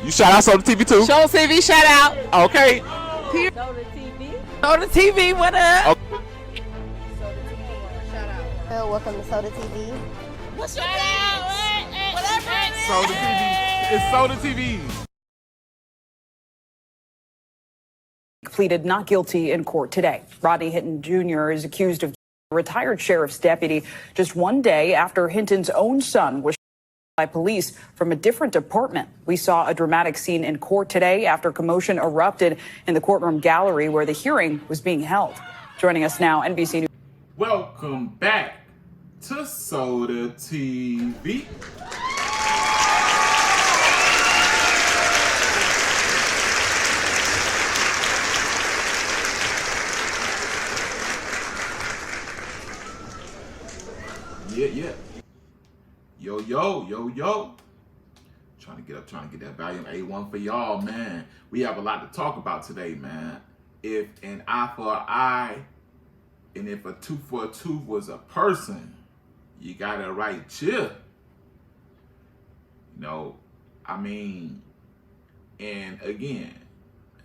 You shout out Soda TV too? Show TV shout out. Okay. Soda TV. Soda TV, what up? Okay. Soda TV. Shout out. Welcome to Soda TV. What's your name? Whatever it is. Soda TV. It's Soda TV. Pleaded not guilty in court today. Rodney Hinton Jr. is accused of a retired sheriff's deputy just one day after Hinton's own son was shot by police from a different department. We saw a dramatic scene in court today after commotion erupted in the courtroom gallery where the hearing was being held. Joining us now, NBC News. Welcome back to Soda TV. Yeah. Yo. Trying to get that volume A1 for y'all, man. We have a lot to talk about today, man. If an eye for an eye and if a tooth for a tooth was a person, you gotta write chill. And again,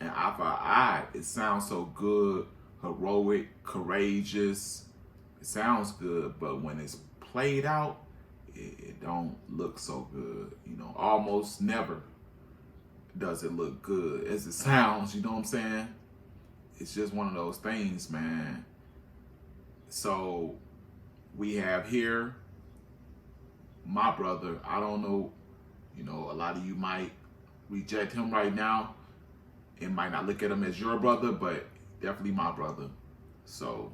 an eye for an eye, it sounds so good, heroic, courageous. It sounds good, but when it's played out, it don't look so good. Almost never does it look good as it sounds, you know what I'm saying? It's just one of those things, man. So we have here my brother. I don't know, a lot of you might reject him right now and might not look at him as your brother, but definitely my brother. So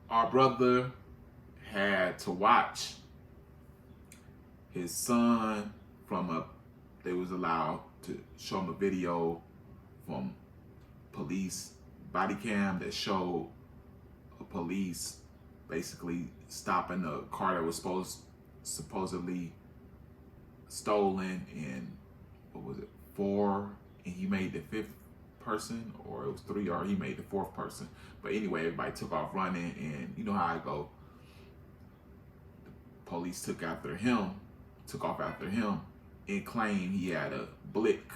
our brother had to watch his son they was allowed to show him a video from police body cam that showed a police basically stopping a car that was supposedly stolen, and what was it, 4, and he made the 5th person, or it was 3, or he made the 4th person. But anyway, everybody took off running, and you know how it go. The police took off after him, and claimed he had a blick.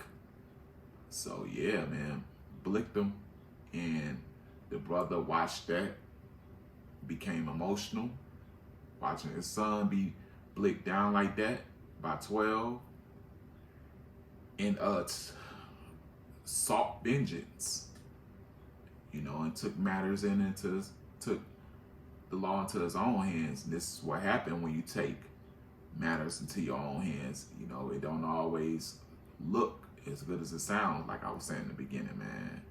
So yeah, man, blicked him, and the brother watched that, became emotional, watching his son be blicked down like that by 12, and sought vengeance, and took matters took the law into his own hands. And this is what happened when you take matters into your own hands. It don't always look as good as it sounds, like I was saying in the beginning, man.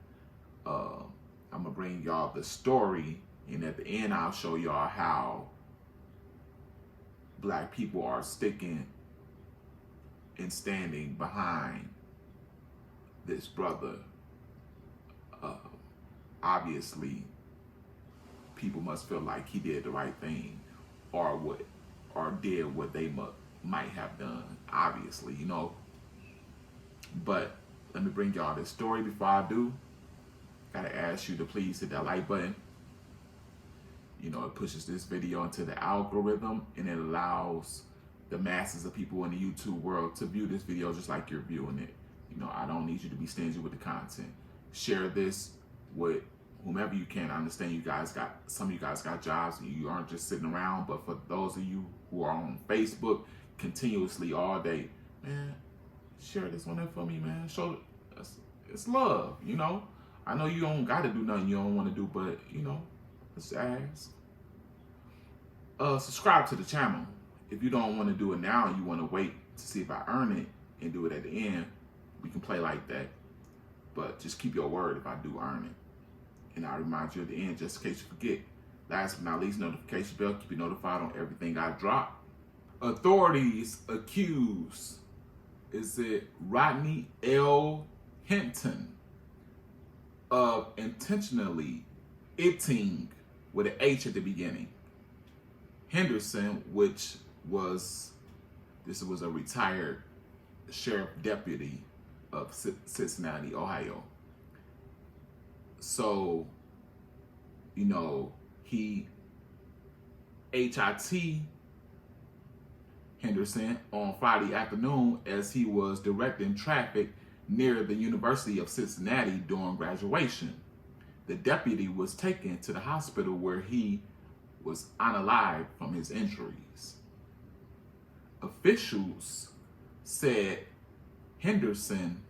I'm gonna bring y'all the story, and at the end I'll show y'all how black people are sticking and standing behind this brother. Obviously, people must feel like he did the right thing, or did what they might have done. Obviously, But let me bring y'all this story. Before I do, gotta ask you to please hit that like button. It pushes this video into the algorithm, and it allows the masses of people in the YouTube world to view this video just like you're viewing it. I don't need you to be stingy with the content. Share this with whomever you can. I understand some of you guys got jobs and you aren't just sitting around, but for those of you who are on Facebook continuously all day, man, share this one for me, man. Show it's love, I know you don't got to do nothing you don't want to do, but let's ask. Subscribe to the channel. If you don't want to do it now, you want to wait to see if I earn it and do it at the end, we can play like that. But just keep your word if I do earn it. And I'll remind you at the end, just in case you forget. Last but not least, notification bell, keep you notified on everything I drop. Authorities accuse, is it Rodney L. Hinton, of intentionally tting with an H at the beginning. Henderson, this was a retired sheriff deputy of Cincinnati, Ohio. So, he HIT Henderson on Friday afternoon as he was directing traffic near the University of Cincinnati during graduation. The deputy was taken to the hospital where he was unalive from his injuries. Officials said Henderson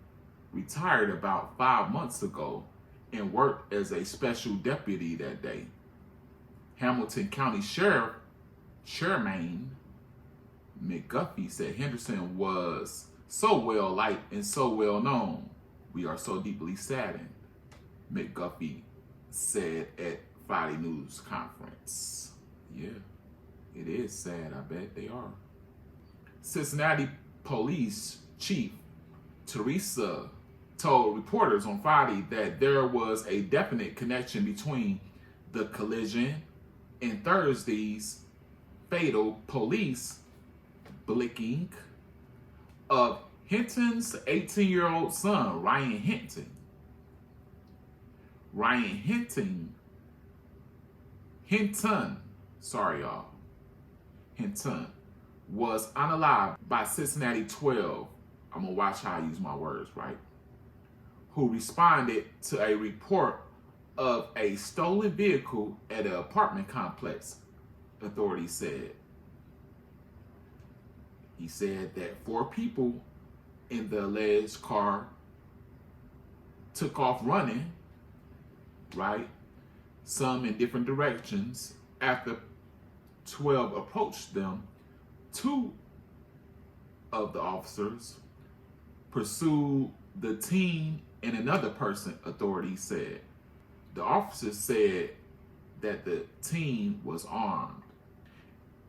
retired about 5 months ago and worked as a special deputy that day. Hamilton County Sheriff Sherman McGuffey said Henderson was so well liked and so well known. We are so deeply saddened, McGuffey said at Friday news conference. Yeah, it is sad. I bet they are. Cincinnati Police Chief Teresa told reporters on Friday that there was a definite connection between the collision and Thursday's fatal police blicking of Hinton's 18-year-old son, Ryan Hinton. Ryan Hinton, sorry y'all, Hinton was unalive by Cincinnati 12, I'm gonna watch how I use my words, right? Who responded to a report of a stolen vehicle at an apartment complex, authorities said. He said that 4 people in the alleged car took off running, right? Some in different directions. After 12 approached them, 2 of the officers pursued the teen and another person, authorities said. The officers said that the teen was armed.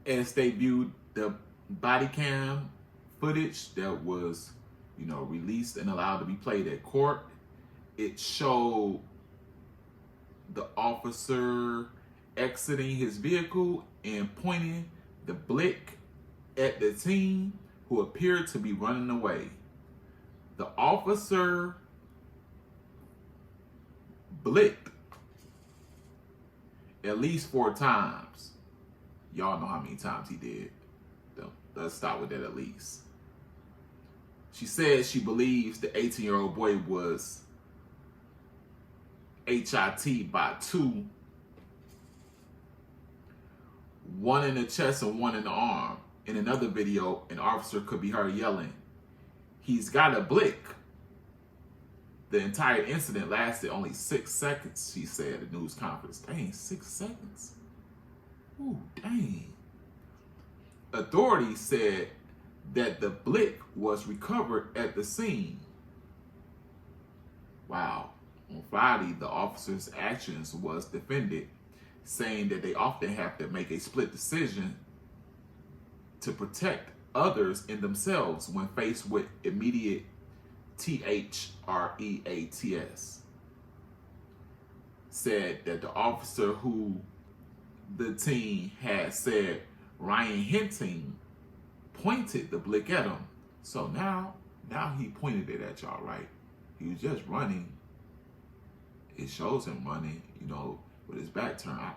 As they viewed the body cam footage that was, released and allowed to be played at court, it showed the officer exiting his vehicle and pointing the blick at the teen who appeared to be running away. The officer blicked at least 4 times. Y'all know how many times he did. Let's start with that at least. She says she believes the 18-year-old boy was HIT by 2, one in the chest and one in the arm. In another video, an officer could be heard yelling, "He's got a blick." The entire incident lasted only 6 seconds, she said at a news conference. Dang, 6 seconds? Ooh, dang. Authorities said that the blick was recovered at the scene. Wow. On Friday, the officer's actions was defended, saying that they often have to make a split decision to protect others and themselves when faced with immediate threats. Said that the officer who the teen had said Ryan Hinton pointed the blick at him. So now he pointed it at y'all, right? He was just running. It shows him running, with his back turned. I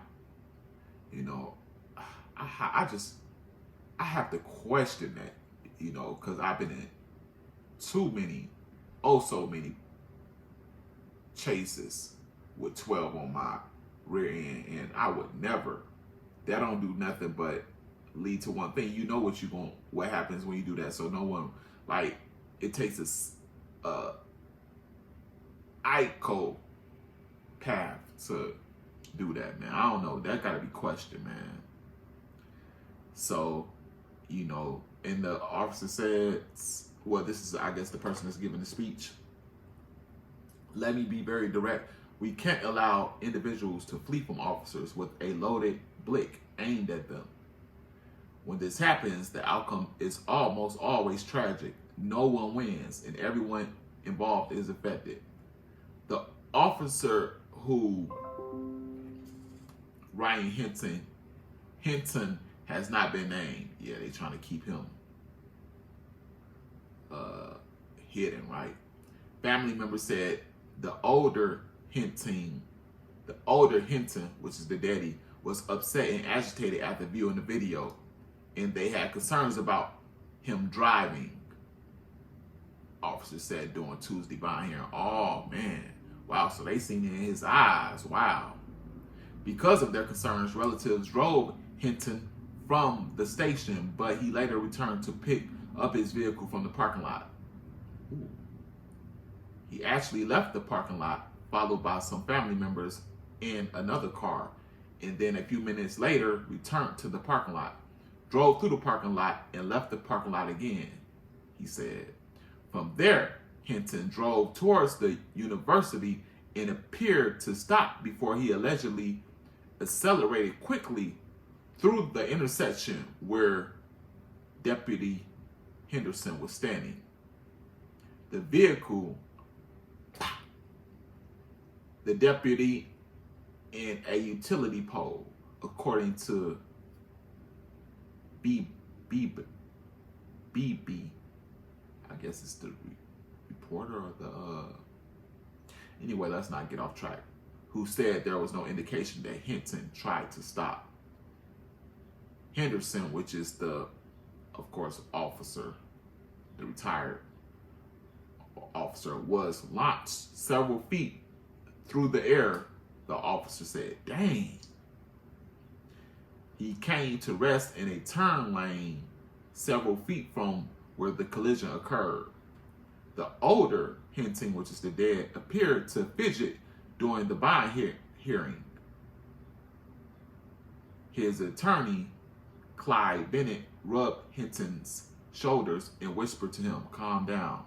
have to question that, because I've been in so many chases with 12 on my rear end, and I would never. That don't do nothing but lead to one thing. You know what happens when you do that. So no one, it takes this ICO path to do that, man. I don't know. That gotta be questioned, man. So, and the officer said, well, this is, I guess, the person that's giving the speech. Let me be very direct. We can't allow individuals to flee from officers with a loaded blick aimed at them. When this happens, the outcome is almost always tragic. No one wins, and everyone involved is affected. The officer who Ryan Hinton has not been named. Yeah, they're trying to keep him hidden, right? Family members said the older Hinton, which is the daddy, was upset and agitated after viewing the video, and they had concerns about him driving, officer said during Tuesday bond hearing. Oh man, wow, so they seen it in his eyes, wow. Because of their concerns, relatives drove Hinton from the station, but he later returned to pick up his vehicle from the parking lot. Ooh. He actually left the parking lot, followed by some family members in another car, and then a few minutes later returned to the parking lot, drove through the parking lot, and left the parking lot again, he said. From there, Hinton drove towards the university and appeared to stop before he allegedly accelerated quickly through the intersection where Deputy Henderson was standing. The vehicle, the deputy, and a utility pole, according to BB, I guess it's the reporter or the, anyway, let's not get off track, who said there was no indication that Hinton tried to stop. Henderson, which is the, of course, officer, the retired officer, was launched several feet through the air, the officer said. Dang. He came to rest in a turn lane several feet from where the collision occurred. The older Hinton, which is the dad, appeared to fidget during the bond hearing. His attorney, Clyde Bennett, rubbed Hinton's shoulders and whispered to him, calm down.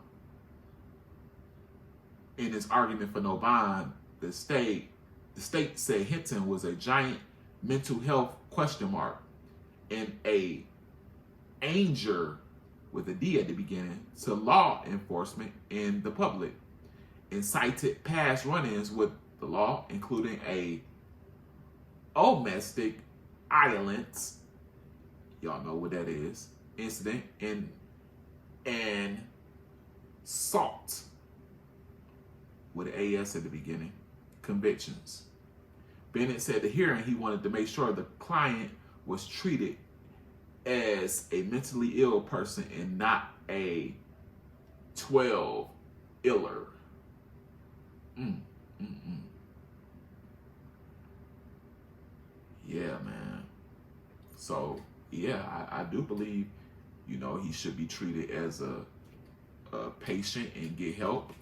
In his argument for no bond, the state said Hinton was a giant mental health question mark and a danger, with a D at the beginning, to law enforcement and the public, and cited past run-ins with the law, including a domestic violence, y'all know what that is, incident, and assault, with an AS at the beginning, convictions. Bennett said the hearing, he wanted to make sure the client was treated as a mentally ill person and not a 12 iller. Yeah, man. So, yeah, I do believe, he should be treated as a patient and get help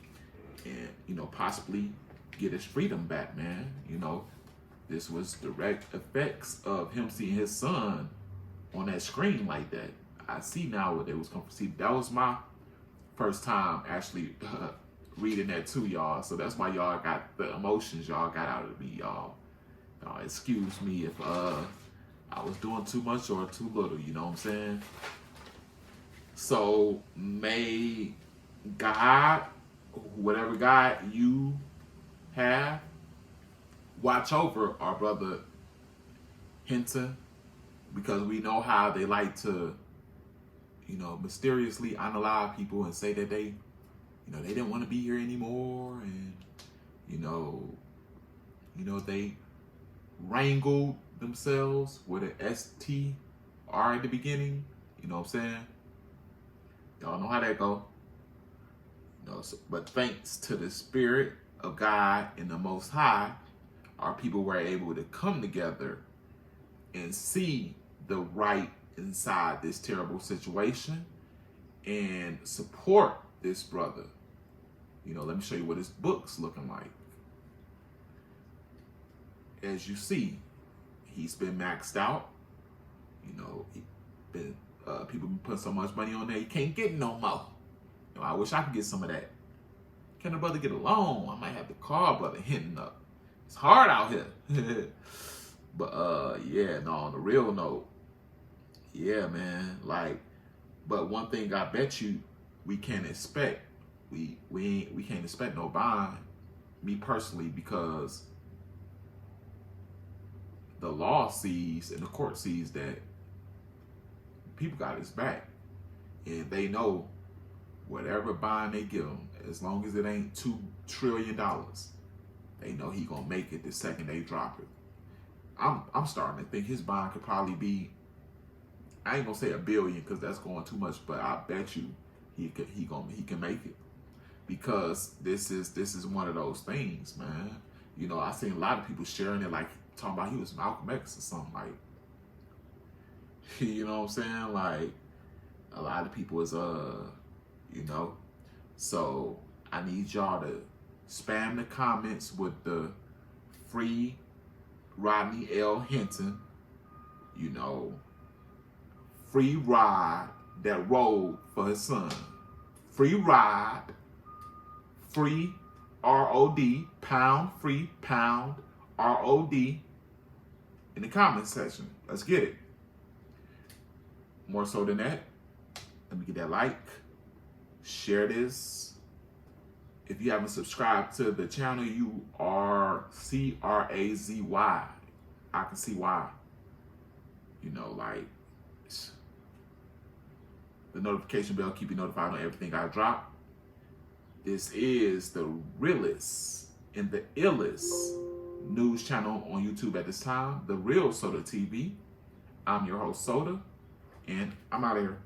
and, possibly get his freedom back, man. This was direct effects of him seeing his son on that screen like that. I see now what they was going to see. That was my first time actually reading that too, y'all. So that's why y'all got the emotions y'all got out of me, y'all. Excuse me if I was doing too much or too little, you know what I'm saying? So may God, whatever God you have, watch over our brother Hinton, because we know how they like to, mysteriously unalive people and say that they didn't want to be here anymore, and they wrangled themselves with an STR at the beginning. You know what I'm saying? Y'all know how that go. But thanks to the Spirit of God and the Most High, our people were able to come together and see the right inside this terrible situation and support this brother. Let me show you what his book's looking like. As you see, he's been maxed out. People been putting so much money on there, he can't get no more. I wish I could get some of that. Can a brother get a loan? I might have to call brother Hinton up. It's hard out here. But on the real note, yeah, man. But one thing I bet you we can't expect, we can't expect no bond, me personally, because the law sees and the court sees that people got his back, and they know whatever bond they give him, as long as it ain't $2 trillion, they know he gonna make it the second they drop it. I'm starting to think his bond could probably be I ain't gonna say $1 billion because that's going too much, but I bet you he can make it, because this is one of those things, man. You know, I seen a lot of people sharing it, like talking about he was Malcolm X or something, like, you know what I'm saying? Like, a lot of people is you know. So I need y'all to spam the comments with the free Rodney L. Hinton, you know, free ride that rode for his son. Free ride, free ROD, pound, free pound, ROD in the comment section. Let's get it. More so than that, let me get that like, share this. If you haven't subscribed to the channel, you are CRAZY. I can see why. You know, like, the notification bell, keep you notified on everything I drop. This is the realest and the illest news channel on YouTube at this time, The Real Soda TV. I'm your host, Soda, and I'm out of here.